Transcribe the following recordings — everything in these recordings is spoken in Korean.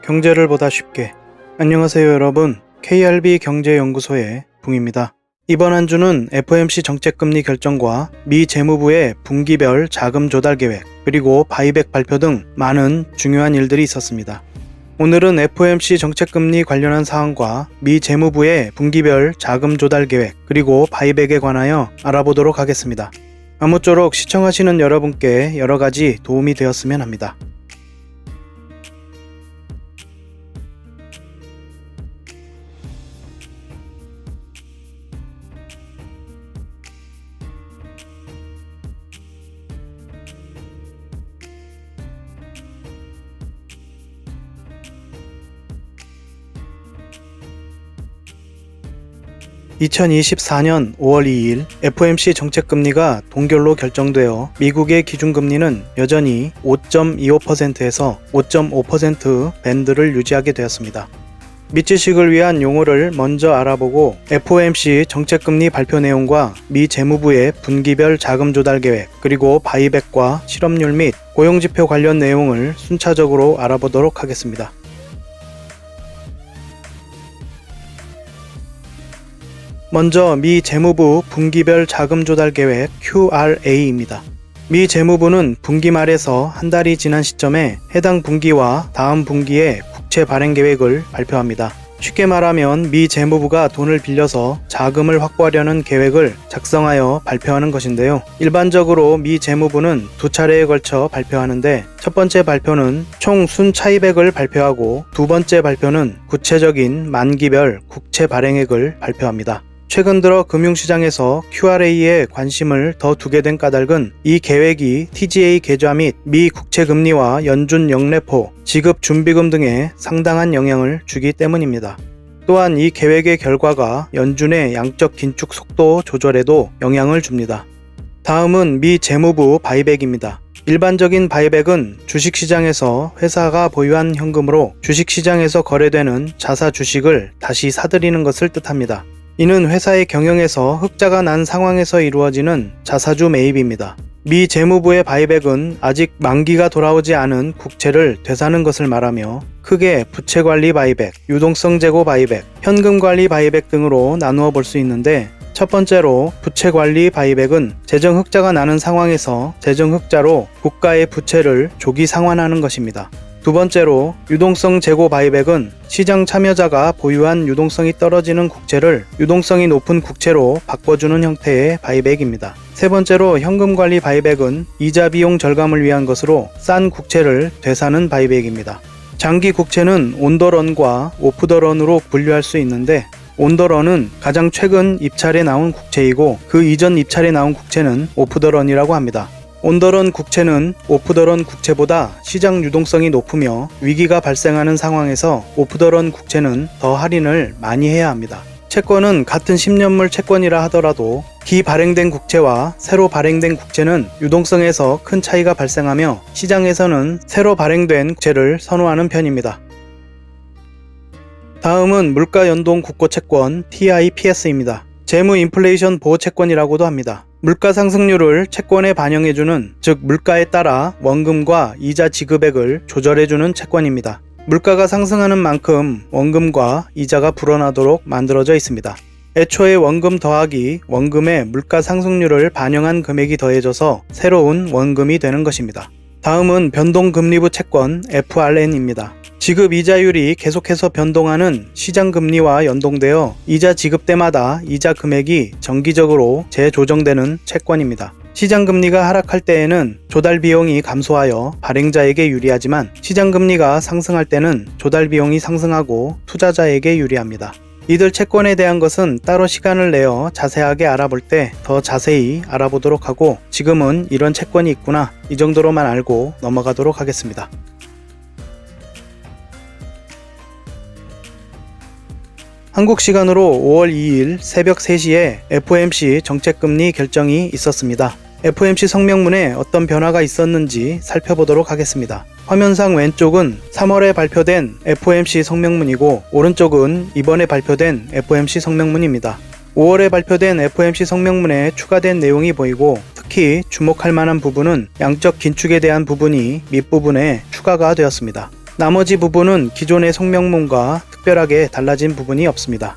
경제를 보다 쉽게. 안녕하세요 여러분, KRB 경제연구소의 붕입니다. 이번 한 주는 FOMC 정책금리 결정과 미 재무부의 분기별 자금 조달 계획, 그리고 바이백 발표 등 많은 중요한 일들이 있었습니다. 오늘은 FOMC 정책금리 관련한 사항과 미 재무부의 분기별 자금 조달 계획, 그리고 바이백에 관하여 알아보도록 하겠습니다. 아무쪼록 시청하시는 여러분께 여러가지 도움이 되었으면 합니다. 2024년 5월 2일 FOMC 정책금리가 동결로 결정되어 미국의 기준금리는 여전히 5.25%에서 5.5% 밴드를 유지하게 되었습니다. 밑지식을 위한 용어를 먼저 알아보고 FOMC 정책금리 발표 내용과 미 재무부의 분기별 자금 조달 계획, 그리고 바이백과 실업률 및 고용지표 관련 내용을 순차적으로 알아보도록 하겠습니다. 먼저 미 재무부 분기별 자금 조달 계획 QRA입니다. 미 재무부는 분기 말에서 한 달이 지난 시점에 해당 분기와 다음 분기의 국채 발행 계획을 발표합니다. 쉽게 말하면 미 재무부가 돈을 빌려서 자금을 확보하려는 계획을 작성하여 발표하는 것인데요. 일반적으로 미 재무부는 두 차례에 걸쳐 발표하는데, 첫 번째 발표는 총 순차입액을 발표하고 두 번째 발표는 구체적인 만기별 국채 발행액을 발표합니다. 최근 들어 금융시장에서 QRA에 관심을 더 두게 된 까닭은 이 계획이 TGA 계좌 및 미 국채금리와 연준 영래포, 지급준비금 등에 상당한 영향을 주기 때문입니다. 또한 이 계획의 결과가 연준의 양적 긴축 속도 조절에도 영향을 줍니다. 다음은 미 재무부 바이백입니다. 일반적인 바이백은 주식시장에서 회사가 보유한 현금으로 주식시장에서 거래되는 자사 주식을 다시 사들이는 것을 뜻합니다. 이는 회사의 경영에서 흑자가 난 상황에서 이루어지는 자사주 매입입니다. 미 재무부의 바이백은 아직 만기가 돌아오지 않은 국채를 되사는 것을 말하며 크게 부채관리 바이백, 유동성 제고 바이백, 현금관리 바이백 등으로 나누어 볼 수 있는데, 첫 번째로 부채관리 바이백은 재정 흑자가 나는 상황에서 재정 흑자로 국가의 부채를 조기 상환하는 것입니다. 두 번째로 유동성 제고 바이백은 시장 참여자가 보유한 유동성이 떨어지는 국채를 유동성이 높은 국채로 바꿔주는 형태의 바이백입니다. 세 번째로 현금관리 바이백은 이자 비용 절감을 위한 것으로 싼 국채를 되사는 바이백입니다. 장기 국채는 온더런과 오프더런으로 분류할 수 있는데, 온더런은 가장 최근 입찰에 나온 국채이고 그 이전 입찰에 나온 국채는 오프더런이라고 합니다. 온더런 국채는 오프더런 국채보다 시장 유동성이 높으며 위기가 발생하는 상황에서 오프더런 국채는 더 할인을 많이 해야 합니다. 채권은 같은 10년물 채권이라 하더라도 기발행된 국채와 새로 발행된 국채는 유동성에서 큰 차이가 발생하며 시장에서는 새로 발행된 국채를 선호하는 편입니다. 다음은 물가연동 국고채권 TIPS입니다. 재무 인플레이션 보호 채권이라고도 합니다. 물가 상승률을 채권에 반영해주는, 즉 물가에 따라 원금과 이자 지급액을 조절해주는 채권입니다. 물가가 상승하는 만큼 원금과 이자가 불어나도록 만들어져 있습니다. 애초에 원금 더하기 원금의 물가 상승률을 반영한 금액이 더해져서 새로운 원금이 되는 것입니다. 다음은 변동금리부 채권 FRN입니다. 지급 이자율이 계속해서 변동하는 시장금리와 연동되어 이자 지급 때마다 이자 금액이 정기적으로 재조정되는 채권입니다. 시장금리가 하락할 때에는 조달 비용이 감소하여 발행자에게 유리하지만 시장금리가 상승할 때는 조달 비용이 상승하고 투자자에게 유리합니다. 이들 채권에 대한 것은 따로 시간을 내어 자세하게 알아볼 때 더 자세히 알아보도록 하고, 지금은 이런 채권이 있구나 이 정도로만 알고 넘어가도록 하겠습니다. 한국 시간으로 5월 2일 새벽 3시에 FOMC 정책금리 결정이 있었습니다. FOMC 성명문에 어떤 변화가 있었는지 살펴보도록 하겠습니다. 화면상 왼쪽은 3월에 발표된 FOMC 성명문이고 오른쪽은 이번에 발표된 FOMC 성명문입니다. 5월에 발표된 FOMC 성명문에 추가된 내용이 보이고 특히 주목할 만한 부분은 양적 긴축에 대한 부분이 밑부분에 추가가 되었습니다. 나머지 부분은 기존의 성명문과 특별하게 달라진 부분이 없습니다.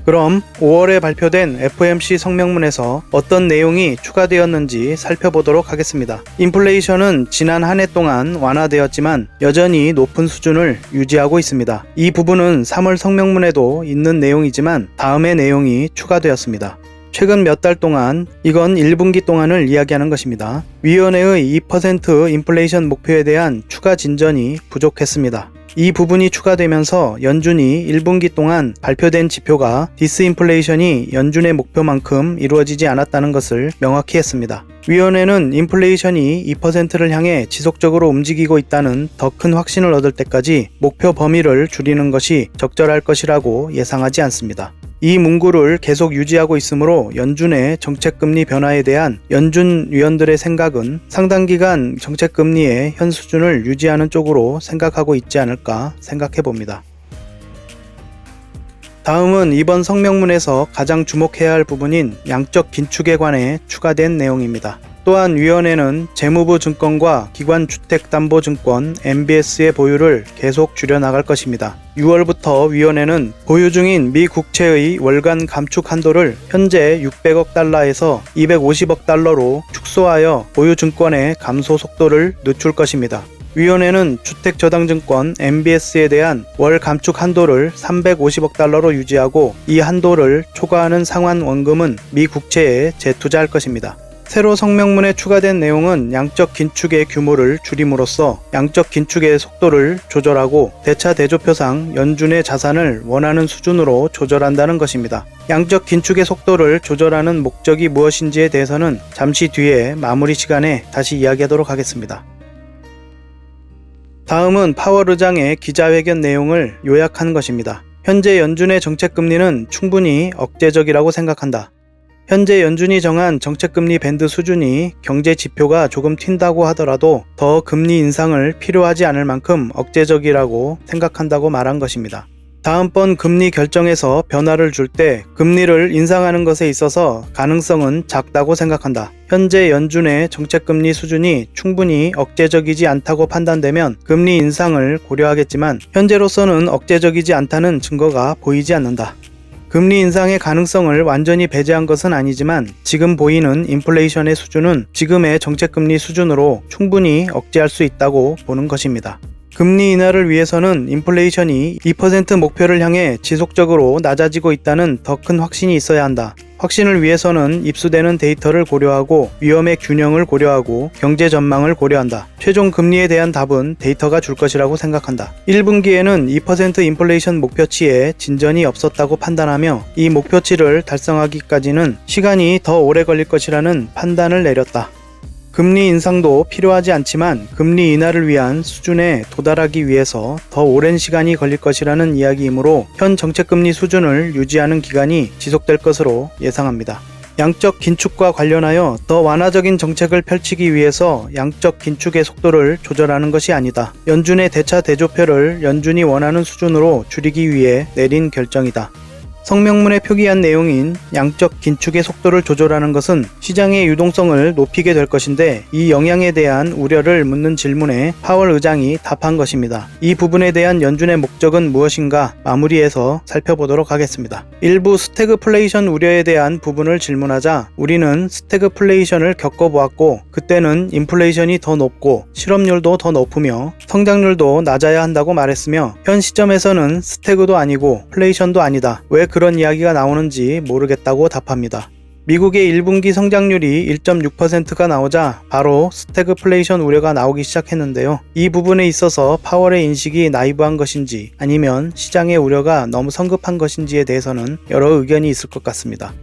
그럼 5월에 발표된 FOMC 성명문에서 어떤 내용이 추가되었는지 살펴보도록 하겠습니다. 인플레이션은 지난 한 해 동안 완화되었지만 여전히 높은 수준을 유지하고 있습니다. 이 부분은 3월 성명문에도 있는 내용이지만 다음의 내용이 추가되었습니다. 최근 몇 달 동안, 이건 1분기 동안을 이야기하는 것입니다. 위원회의 2% 인플레이션 목표에 대한 추가 진전이 부족했습니다. 이 부분이 추가되면서 연준이 1분기 동안 발표된 지표가 디스인플레이션이 연준의 목표만큼 이루어지지 않았다는 것을 명확히 했습니다. 위원회는 인플레이션이 2%를 향해 지속적으로 움직이고 있다는 더 큰 확신을 얻을 때까지 목표 범위를 줄이는 것이 적절할 것이라고 예상하지 않습니다. 이 문구를 계속 유지하고 있으므로 연준의 정책금리 변화에 대한 연준 위원들의 생각은 상당기간 정책금리의 현 수준을 유지하는 쪽으로 생각하고 있지 않을까 생각해 봅니다. 다음은 이번 성명문에서 가장 주목해야 할 부분인 양적 긴축에 관해 추가된 내용입니다. 또한 위원회는 재무부 증권과 기관주택담보증권 MBS의 보유를 계속 줄여나갈 것입니다. 6월부터 위원회는 보유 중인 미 국채의 월간 감축 한도를 현재 600억 달러에서 250억 달러로 축소하여 보유 증권의 감소 속도를 늦출 것입니다. 위원회는 주택저당증권 MBS에 대한 월 감축 한도를 350억 달러로 유지하고 이 한도를 초과하는 상환 원금은 미 국채에 재투자할 것입니다. 새로 성명문에 추가된 내용은 양적 긴축의 규모를 줄임으로써 양적 긴축의 속도를 조절하고 대차 대조표상 연준의 자산을 원하는 수준으로 조절한다는 것입니다. 양적 긴축의 속도를 조절하는 목적이 무엇인지에 대해서는 잠시 뒤에 마무리 시간에 다시 이야기하도록 하겠습니다. 다음은 파월 의장의 기자회견 내용을 요약한 것입니다. 현재 연준의 정책금리는 충분히 억제적이라고 생각한다. 현재 연준이 정한 정책금리 밴드 수준이 경제 지표가 조금 튄다고 하더라도 더 금리 인상을 필요하지 않을 만큼 억제적이라고 생각한다고 말한 것입니다. 다음번 금리 결정에서 변화를 줄 때 금리를 인상하는 것에 있어서 가능성은 작다고 생각한다. 현재 연준의 정책금리 수준이 충분히 억제적이지 않다고 판단되면 금리 인상을 고려하겠지만 현재로서는 억제적이지 않다는 증거가 보이지 않는다. 금리 인상의 가능성을 완전히 배제한 것은 아니지만 지금 보이는 인플레이션의 수준은 지금의 정책금리 수준으로 충분히 억제할 수 있다고 보는 것입니다. 금리 인하를 위해서는 인플레이션이 2% 목표를 향해 지속적으로 낮아지고 있다는 더 큰 확신이 있어야 한다. 확신을 위해서는 입수되는 데이터를 고려하고 위험의 균형을 고려하고 경제 전망을 고려한다. 최종 금리에 대한 답은 데이터가 줄 것이라고 생각한다. 1분기에는 2% 인플레이션 목표치에 진전이 없었다고 판단하며 이 목표치를 달성하기까지는 시간이 더 오래 걸릴 것이라는 판단을 내렸다. 금리 인상도 필요하지 않지만 금리 인하를 위한 수준에 도달하기 위해서 더 오랜 시간이 걸릴 것이라는 이야기이므로 현 정책금리 수준을 유지하는 기간이 지속될 것으로 예상합니다. 양적 긴축과 관련하여 더 완화적인 정책을 펼치기 위해서 양적 긴축의 속도를 조절하는 것이 아니다. 연준의 대차 대조표를 연준이 원하는 수준으로 줄이기 위해 내린 결정이다. 성명문에 표기한 내용인 양적 긴축의 속도를 조절하는 것은 시장의 유동성을 높이게 될 것인데 이 영향에 대한 우려를 묻는 질문에 파월 의장이 답한 것입니다. 이 부분에 대한 연준의 목적은 무엇인가 마무리해서 살펴보도록 하겠습니다. 일부 스태그플레이션 우려에 대한 부분을 질문하자 우리는 스태그플레이션을 겪어보았고 그때는 인플레이션이 더 높고 실업률도 더 높으며 성장률도 낮아야 한다고 말했으며 현 시점에서는 스태그도 아니고 플레이션도 아니다. 왜 그런 이야기가 나오는지 모르겠다고 답합니다. 미국의 1분기 성장률이 1.6%가 나오자 바로 스태그플레이션 우려가 나오기 시작했는데요. 이 부분에 있어서 파월의 인식이 나이브한 것인지 아니면 시장의 우려가 너무 성급한 것인지에 대해서는 여러 의견이 있을 것 같습니다.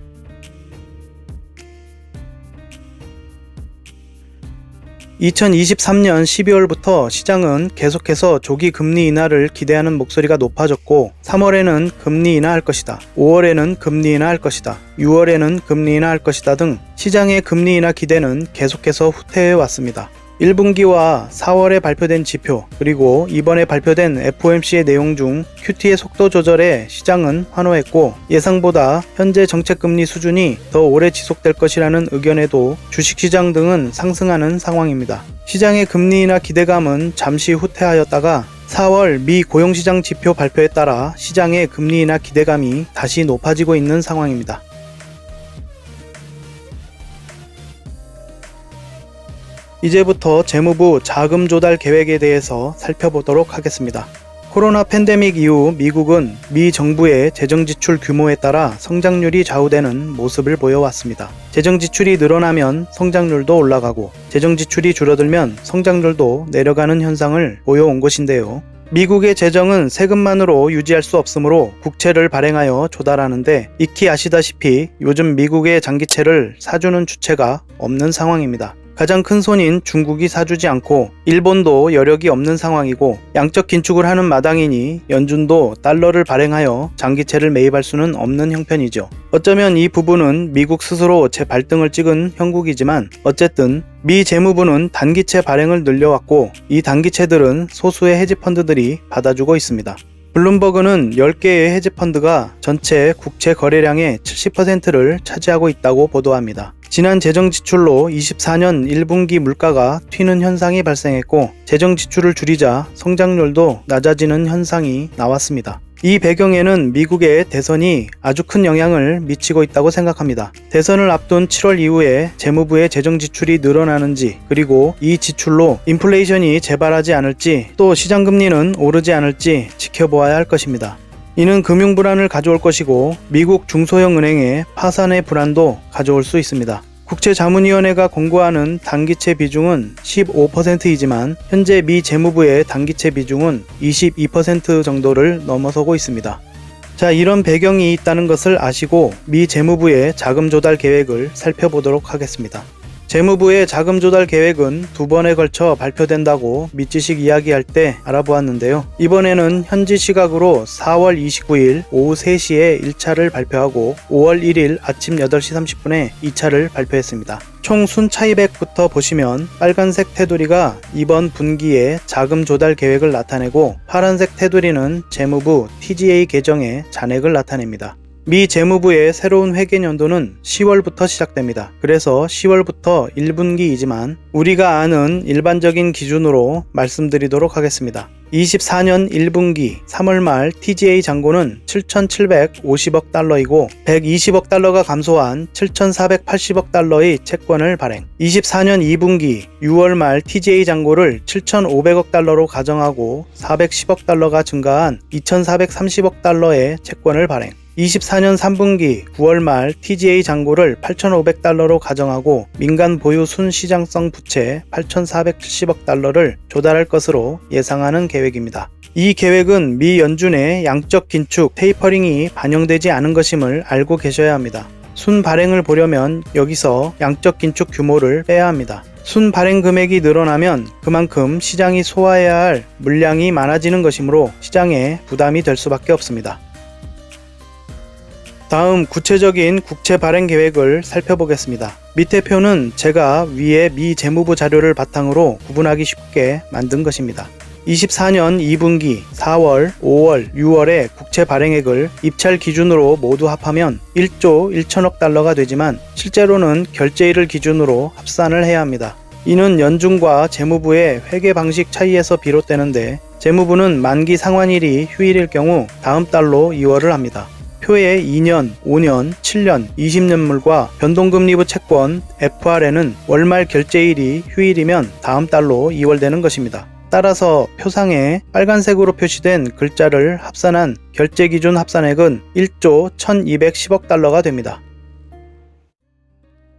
2023년 12월부터 시장은 계속해서 조기 금리 인하를 기대하는 목소리가 높아졌고 3월에는 금리 인하할 것이다. 5월에는 금리 인하할 것이다. 6월에는 금리 인하할 것이다 등 시장의 금리 인하 기대는 계속해서 후퇴해 왔습니다. 1분기와 4월에 발표된 지표 그리고 이번에 발표된 FOMC의 내용 중 QT의 속도 조절에 시장은 환호했고 예상보다 현재 정책금리 수준이 더 오래 지속될 것이라는 의견에도 주식시장 등은 상승하는 상황입니다. 시장의 금리 인하 기대감은 잠시 후퇴하였다가 4월 미 고용시장 지표 발표에 따라 시장의 금리 인하 기대감이 다시 높아지고 있는 상황입니다. 이제부터 재무부 자금 조달 계획에 대해서 살펴보도록 하겠습니다. 코로나 팬데믹 이후 미국은 미 정부의 재정 지출 규모에 따라 성장률이 좌우되는 모습을 보여왔습니다. 재정 지출이 늘어나면 성장률도 올라가고 재정 지출이 줄어들면 성장률도 내려가는 현상을 보여온 것인데요. 미국의 재정은 세금만으로 유지할 수 없으므로 국채를 발행하여 조달하는데 익히 아시다시피 요즘 미국의 장기채를 사주는 주체가 없는 상황입니다. 가장 큰 손인 중국이 사주지 않고 일본도 여력이 없는 상황이고 양적 긴축을 하는 마당이니 연준도 달러를 발행하여 장기채를 매입할 수는 없는 형편이죠. 어쩌면 이 부분은 미국 스스로 제 발등을 찍은 형국이지만 어쨌든 미 재무부는 단기채 발행을 늘려왔고 이 단기채들은 소수의 헤지펀드들이 받아주고 있습니다. 블룸버그는 10개의 헤지펀드가 전체 국채 거래량의 70%를 차지하고 있다고 보도합니다. 지난 재정 지출로 24년 1분기 물가가 튀는 현상이 발생했고 재정 지출을 줄이자 성장률도 낮아지는 현상이 나왔습니다. 이 배경에는 미국의 대선이 아주 큰 영향을 미치고 있다고 생각합니다. 대선을 앞둔 7월 이후에 재무부의 재정 지출이 늘어나는지 그리고 이 지출로 인플레이션이 재발하지 않을지 또 시장 금리는 오르지 않을지 지켜보아야 할 것입니다. 이는 금융 불안을 가져올 것이고 미국 중소형 은행의 파산의 불안도 가져올 수 있습니다. 국채자문위원회가 공고하는 단기채 비중은 15%이지만 현재 미 재무부의 단기채 비중은 22% 정도를 넘어서고 있습니다. 자, 이런 배경이 있다는 것을 아시고 미 재무부의 자금 조달 계획을 살펴보도록 하겠습니다. 재무부의 자금 조달 계획은 2번에 걸쳐 발표된다고 밑지식 이야기할 때 알아보았는데요. 이번에는 현지 시각으로 4월 29일 오후 3시에 1차를 발표하고 5월 1일 아침 8시 30분에 2차를 발표했습니다. 총 순 차이백부터 보시면 빨간색 테두리가 이번 분기의 자금 조달 계획을 나타내고 파란색 테두리는 재무부 TGA 계정의 잔액을 나타냅니다. 미 재무부의 새로운 회계연도는 10월부터 시작됩니다. 그래서 10월부터 1분기이지만 우리가 아는 일반적인 기준으로 말씀드리도록 하겠습니다. 24년 1분기 3월 말 TGA 잔고는 7,750억 달러이고 120억 달러가 감소한 7,480억 달러의 채권을 발행. 24년 2분기 6월 말 TGA 잔고를 7,500억 달러로 가정하고 410억 달러가 증가한 2,430억 달러의 채권을 발행. 24년 3분기 9월 말 TGA 잔고를 8,500달러로 가정하고 민간 보유 순시장성 부채 8,470억 달러를 조달할 것으로 예상하는 계획입니다. 이 계획은 미 연준의 양적 긴축 테이퍼링이 반영되지 않은 것임을 알고 계셔야 합니다. 순 발행을 보려면 여기서 양적 긴축 규모를 빼야 합니다. 순 발행 금액이 늘어나면 그만큼 시장이 소화해야 할 물량이 많아지는 것이므로 시장에 부담이 될 수밖에 없습니다. 다음 구체적인 국채 발행 계획을 살펴보겠습니다. 밑에 표는 제가 위에 미 재무부 자료를 바탕으로 구분하기 쉽게 만든 것입니다. 24년 2분기 4월, 5월, 6월의 국채 발행액을 입찰 기준으로 모두 합하면 1조 1천억 달러가 되지만 실제로는 결제일을 기준으로 합산을 해야 합니다. 이는 연준과 재무부의 회계 방식 차이에서 비롯되는데 재무부는 만기 상환일이 휴일일 경우 다음 달로 2월을 합니다. 표에 2년, 5년, 7년, 20년물과 변동금리부 채권 FR에는 월말 결제일이 휴일이면 다음 달로 2월 되는 것입니다. 따라서 표상에 빨간색으로 표시된 글자를 합산한 결제기준 합산액은 1조 1210억 달러가 됩니다.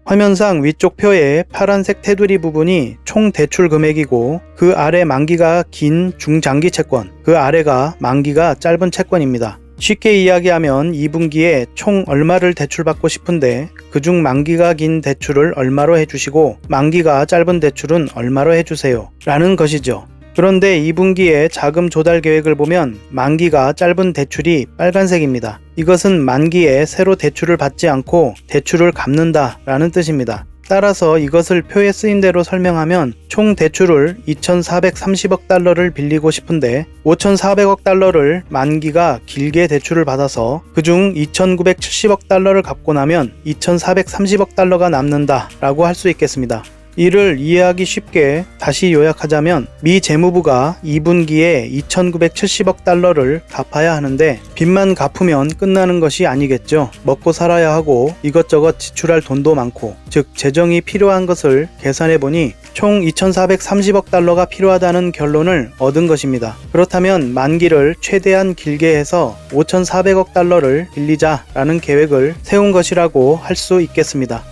화면상 위쪽 표의 파란색 테두리 부분이 총 대출 금액이고 그 아래 만기가 긴 중장기 채권, 그 아래가 만기가 짧은 채권입니다. 쉽게 이야기하면 2분기에 총 얼마를 대출받고 싶은데 그중 만기가 긴 대출을 얼마로 해주시고 만기가 짧은 대출은 얼마로 해주세요 라는 것이죠. 그런데 2분기에 자금 조달 계획을 보면 만기가 짧은 대출이 빨간색입니다. 이것은 만기에 새로 대출을 받지 않고 대출을 갚는다 라는 뜻입니다. 따라서 이것을 표에 쓰인 대로 설명하면 총 대출을 2,430억 달러를 빌리고 싶은데 5,400억 달러를 만기가 길게 대출을 받아서 그중 2,970억 달러를 갚고 나면 2,430억 달러가 남는다 라고 할 수 있겠습니다. 이를 이해하기 쉽게 다시 요약하자면 미 재무부가 2분기에 2,970억 달러를 갚아야 하는데 빚만 갚으면 끝나는 것이 아니겠죠. 먹고 살아야 하고 이것저것 지출할 돈도 많고 즉 재정이 필요한 것을 계산해보니 총 2,430억 달러가 필요하다는 결론을 얻은 것입니다. 그렇다면 만기를 최대한 길게 해서 5,400억 달러를 빌리자라는 계획을 세운 것이라고 할 수 있겠습니다.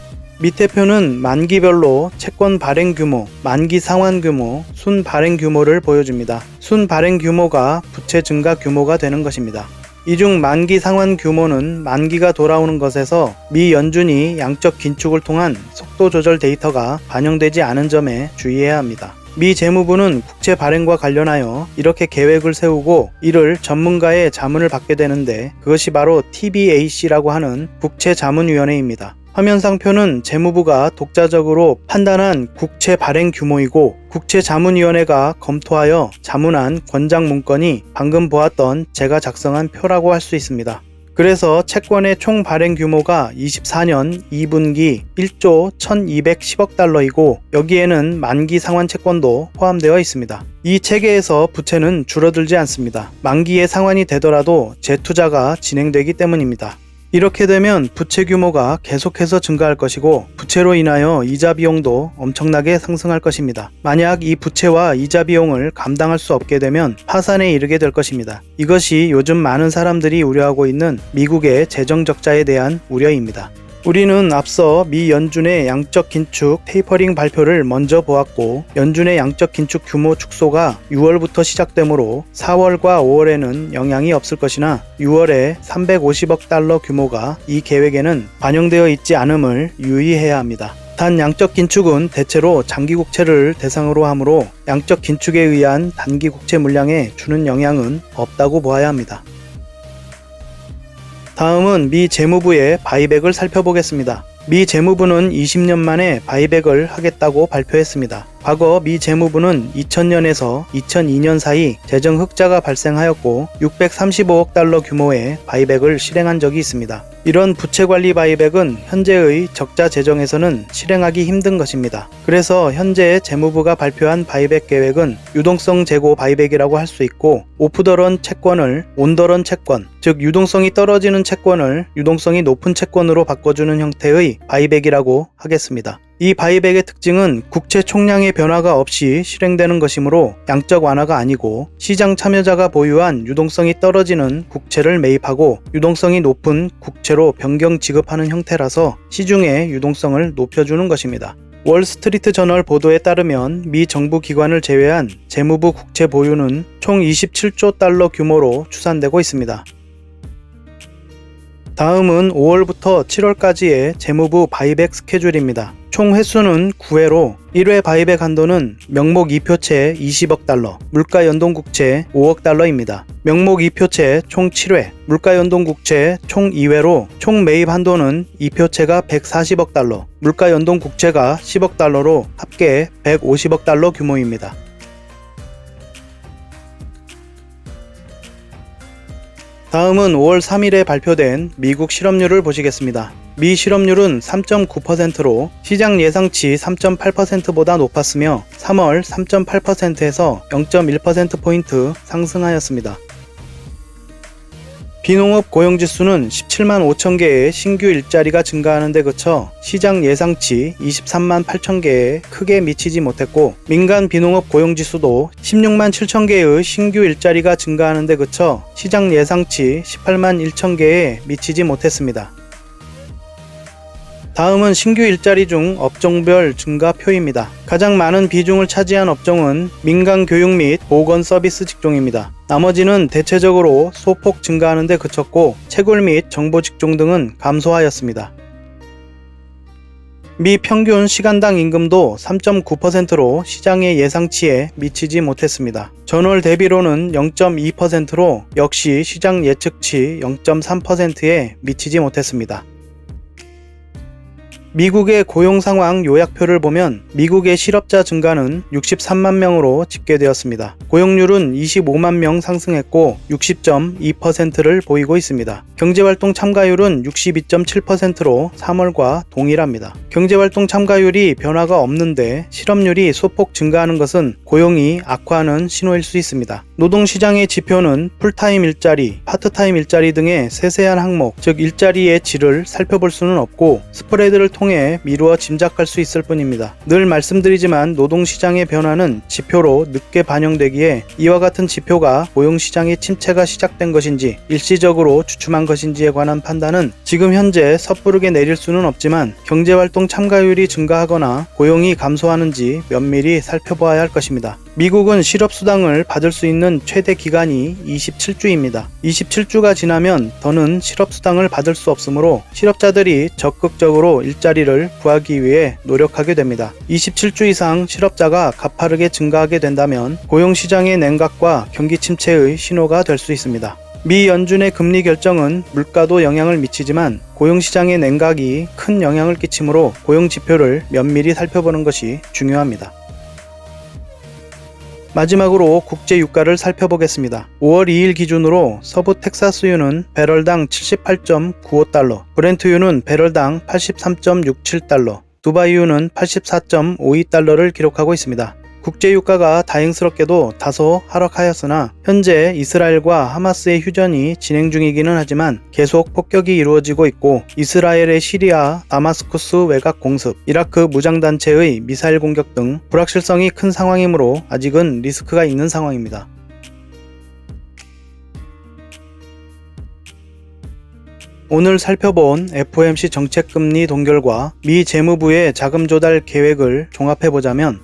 밑에 표는 만기별로 채권 발행 규모, 만기 상환 규모, 순 발행 규모를 보여줍니다. 순 발행 규모가 부채 증가 규모가 되는 것입니다. 이 중 만기 상환 규모는 만기가 돌아오는 것에서 미 연준이 양적 긴축을 통한 속도 조절 데이터가 반영되지 않은 점에 주의해야 합니다. 미 재무부는 국채 발행과 관련하여 이렇게 계획을 세우고 이를 전문가의 자문을 받게 되는데 그것이 바로 TBAC라고 하는 국채자문위원회입니다. 화면상 표는 재무부가 독자적으로 판단한 국채 발행 규모이고 국채자문위원회가 검토하여 자문한 권장 문건이 방금 보았던 제가 작성한 표라고 할 수 있습니다. 그래서 채권의 총 발행 규모가 24년 2분기 1조 1210억 달러이고 여기에는 만기 상환 채권도 포함되어 있습니다. 이 체계에서 부채는 줄어들지 않습니다. 만기의 상환이 되더라도 재투자가 진행되기 때문입니다. 이렇게 되면 부채 규모가 계속해서 증가할 것이고 부채로 인하여 이자 비용도 엄청나게 상승할 것입니다. 만약 이 부채와 이자 비용을 감당할 수 없게 되면 파산에 이르게 될 것입니다. 이것이 요즘 많은 사람들이 우려하고 있는 미국의 재정 적자에 대한 우려입니다. 우리는 앞서 미 연준의 양적 긴축 테이퍼링 발표를 먼저 보았고 연준의 양적 긴축 규모 축소가 6월부터 시작되므로 4월과 5월에는 영향이 없을 것이나 6월에 350억 달러 규모가 이 계획에는 반영되어 있지 않음을 유의해야 합니다. 단 양적 긴축은 대체로 장기 국채를 대상으로 하므로 양적 긴축에 의한 단기 국채 물량에 주는 영향은 없다고 보아야 합니다. 다음은 미 재무부의 바이백을 살펴보겠습니다. 미 재무부는 20년 만에 바이백을 하겠다고 발표했습니다. 과거 미 재무부는 2000년에서 2002년 사이 재정 흑자가 발생하였고 635억 달러 규모의 바이백을 실행한 적이 있습니다. 이런 부채관리 바이백은 현재의 적자 재정에서는 실행하기 힘든 것입니다. 그래서 현재 재무부가 발표한 바이백 계획은 유동성 재고 바이백이라고 할 수 있고 오프더런 채권을 온더런 채권, 즉 유동성이 떨어지는 채권을 유동성이 높은 채권으로 바꿔주는 형태의 바이백이라고 하겠습니다. 이 바이백의 특징은 국채 총량의 변화가 없이 실행되는 것이므로 양적 완화가 아니고 시장 참여자가 보유한 유동성이 떨어지는 국채를 매입하고 유동성이 높은 국채로 변경 지급하는 형태라서 시중의 유동성을 높여주는 것입니다. 월스트리트 저널 보도에 따르면 미 정부 기관을 제외한 재무부 국채 보유는 총 27조 달러 규모로 추산되고 있습니다. 다음은 5월부터 7월까지의 재무부 바이백 스케줄입니다. 총 횟수는 9회로 1회 바이백 한도는 명목 2표채 20억 달러, 물가 연동 국채 5억 달러입니다. 명목 2표채 총 7회, 물가 연동 국채 총 2회로 총 매입 한도는 2표채가 140억 달러, 물가 연동 국채가 10억 달러로 합계 150억 달러 규모입니다. 다음은 5월 3일에 발표된 미국 실업률을 보시겠습니다. 미 실업률은 3.9%로 시장 예상치 3.8%보다 높았으며 3월 3.8%에서 0.1%포인트 상승하였습니다. 비농업 고용지수는 17만 5천 개의 신규 일자리가 증가하는 데 그쳐 시장 예상치 23만 8천 개에 크게 미치지 못했고 민간 비농업 고용지수도 16만 7천 개의 신규 일자리가 증가하는 데 그쳐 시장 예상치 18만 1천 개에 미치지 못했습니다. 다음은 신규 일자리 중 업종별 증가표입니다. 가장 많은 비중을 차지한 업종은 민간 교육 및 보건 서비스 직종입니다. 나머지는 대체적으로 소폭 증가하는 데 그쳤고 채굴 및 정보 직종 등은 감소하였습니다. 미 평균 시간당 임금도 3.9%로 시장의 예상치에 미치지 못했습니다. 전월 대비로는 0.2%로 역시 시장 예측치 0.3%에 미치지 못했습니다. 미국의 고용 상황 요약표를 보면 미국의 실업자 증가는 63만 명으로 집계되었습니다. 고용률은 25만 명 상승했고 60.2%를 보이고 있습니다. 경제활동 참가율은 62.7%로 3월과 동일합니다. 경제활동 참가율이 변화가 없는데 실업률이 소폭 증가하는 것은 고용이 악화하는 신호일 수 있습니다. 노동시장의 지표는 풀타임 일자리, 파트타임 일자리 등의 세세한 항목, 즉 일자리의 질을 살펴볼 수는 없고 스프레드를 통해 미루어 짐작할 수 있을 뿐입니다. 늘 말씀드리지만 노동시장의 변화는 지표로 늦게 반영되기에 이와 같은 지표가 고용시장의 침체가 시작된 것인지 일시적으로 주춤한 것인지에 관한 판단은 지금 현재 섣부르게 내릴 수는 없지만 경제활동 참가율이 증가하거나 고용이 감소하는지 면밀히 살펴봐야 할 것입니다. 미국은 실업수당을 받을 수 있는 최대 기간이 27주입니다. 27주가 지나면 더는 실업수당을 받을 수 없으므로 실업자들이 적극적으로 일자리를 구하기 위해 노력하게 됩니다. 27주 이상 실업자가 가파르게 증가하게 된다면 고용시장의 냉각과 경기 침체의 신호가 될 수 있습니다. 미 연준의 금리 결정은 물가도 영향을 미치지만 고용시장의 냉각이 큰 영향을 끼치므로 고용지표를 면밀히 살펴보는 것이 중요합니다. 마지막으로 국제 유가를 살펴보겠습니다. 5월 2일 기준으로 서부 텍사스유는 배럴당 78.95달러, 브렌트유는 배럴당 83.67달러, 두바이유는 84.52달러를 기록하고 있습니다. 국제유가가 다행스럽게도 다소 하락하였으나 현재 이스라엘과 하마스의 휴전이 진행 중이기는 하지만 계속 폭격이 이루어지고 있고 이스라엘의 시리아, 다마스쿠스 외곽 공습, 이라크 무장단체의 미사일 공격 등 불확실성이 큰 상황이므로 아직은 리스크가 있는 상황입니다. 오늘 살펴본 FOMC 정책금리 동결과 미 재무부의 자금 조달 계획을 종합해보자면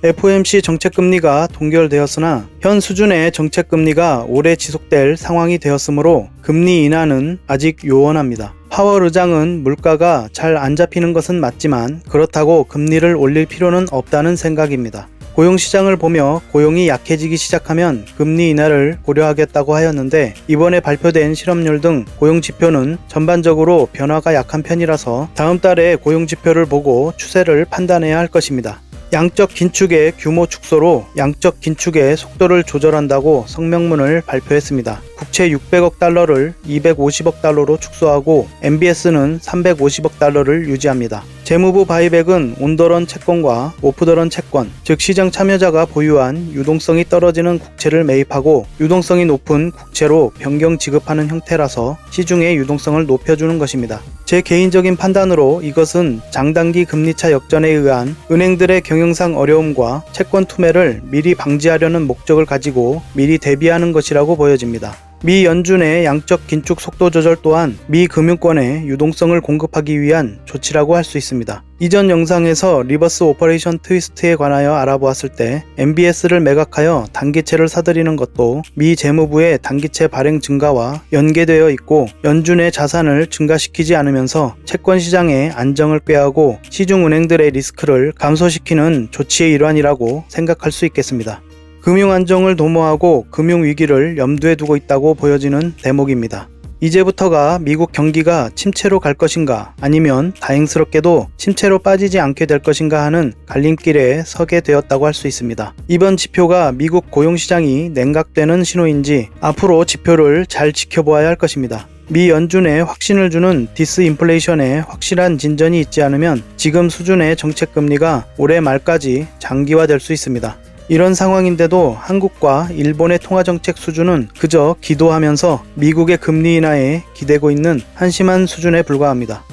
FOMC 정책금리가 동결되었으나 현 수준의 정책금리가 오래 지속될 상황이 되었으므로 금리 인하는 아직 요원합니다. 파월 의장은 물가가 잘 안 잡히는 것은 맞지만 그렇다고 금리를 올릴 필요는 없다는 생각입니다. 고용시장을 보며 고용이 약해지기 시작하면 금리 인하를 고려하겠다고 하였는데 이번에 발표된 실업률 등 고용지표는 전반적으로 변화가 약한 편이라서 다음 달에 고용지표를 보고 추세를 판단해야 할 것입니다. 양적 긴축의 규모 축소로 양적 긴축의 속도를 조절한다고 성명문을 발표했습니다. 국채 600억 달러를 250억 달러로 축소하고 MBS는 350억 달러를 유지합니다. 재무부 바이백은 온더런 채권과 오프더런 채권, 즉 시장 참여자가 보유한 유동성이 떨어지는 국채를 매입하고 유동성이 높은 국채로 변경 지급하는 형태라서 시중의 유동성을 높여주는 것입니다. 제 개인적인 판단으로 이것은 장단기 금리차 역전에 의한 은행들의 경영상 어려움과 채권 투매를 미리 방지하려는 목적을 가지고 미리 대비하는 것이라고 보여집니다. 미 연준의 양적 긴축 속도 조절 또한 미 금융권에 유동성을 공급하기 위한 조치라고 할 수 있습니다. 이전 영상에서 리버스 오퍼레이션 트위스트에 관하여 알아보았을 때 MBS를 매각하여 단기채를 사들이는 것도 미 재무부의 단기채 발행 증가와 연계되어 있고 연준의 자산을 증가시키지 않으면서 채권 시장의 안정을 꾀하고 시중은행들의 리스크를 감소시키는 조치의 일환이라고 생각할 수 있겠습니다. 금융 안정을 도모하고 금융 위기를 염두에 두고 있다고 보여지는 대목입니다. 이제부터가 미국 경기가 침체로 갈 것인가 아니면 다행스럽게도 침체로 빠지지 않게 될 것인가 하는 갈림길에 서게 되었다고 할 수 있습니다. 이번 지표가 미국 고용시장이 냉각되는 신호인지 앞으로 지표를 잘 지켜보아야 할 것입니다. 미 연준에 확신을 주는 디스인플레이션에 확실한 진전이 있지 않으면 지금 수준의 정책금리가 올해 말까지 장기화될 수 있습니다. 이런 상황인데도 한국과 일본의 통화정책 수준은 그저 기도하면서 미국의 금리 인하에 기대고 있는 한심한 수준에 불과합니다.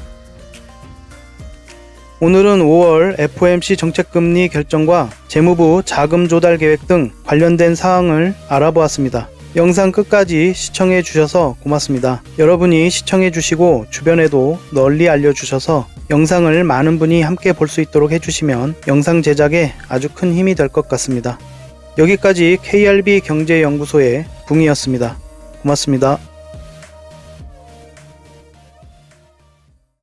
오늘은 5월 FOMC 정책금리 결정과 재무부 자금 조달 계획 등 관련된 사항을 알아보았습니다. 영상 끝까지 시청해 주셔서 고맙습니다. 여러분이 시청해 주시고 주변에도 널리 알려주셔서 영상을 많은 분이 함께 볼 수 있도록 해주시면 영상 제작에 아주 큰 힘이 될 것 같습니다. 여기까지 KRB 경제연구소의 붕이었습니다. 고맙습니다.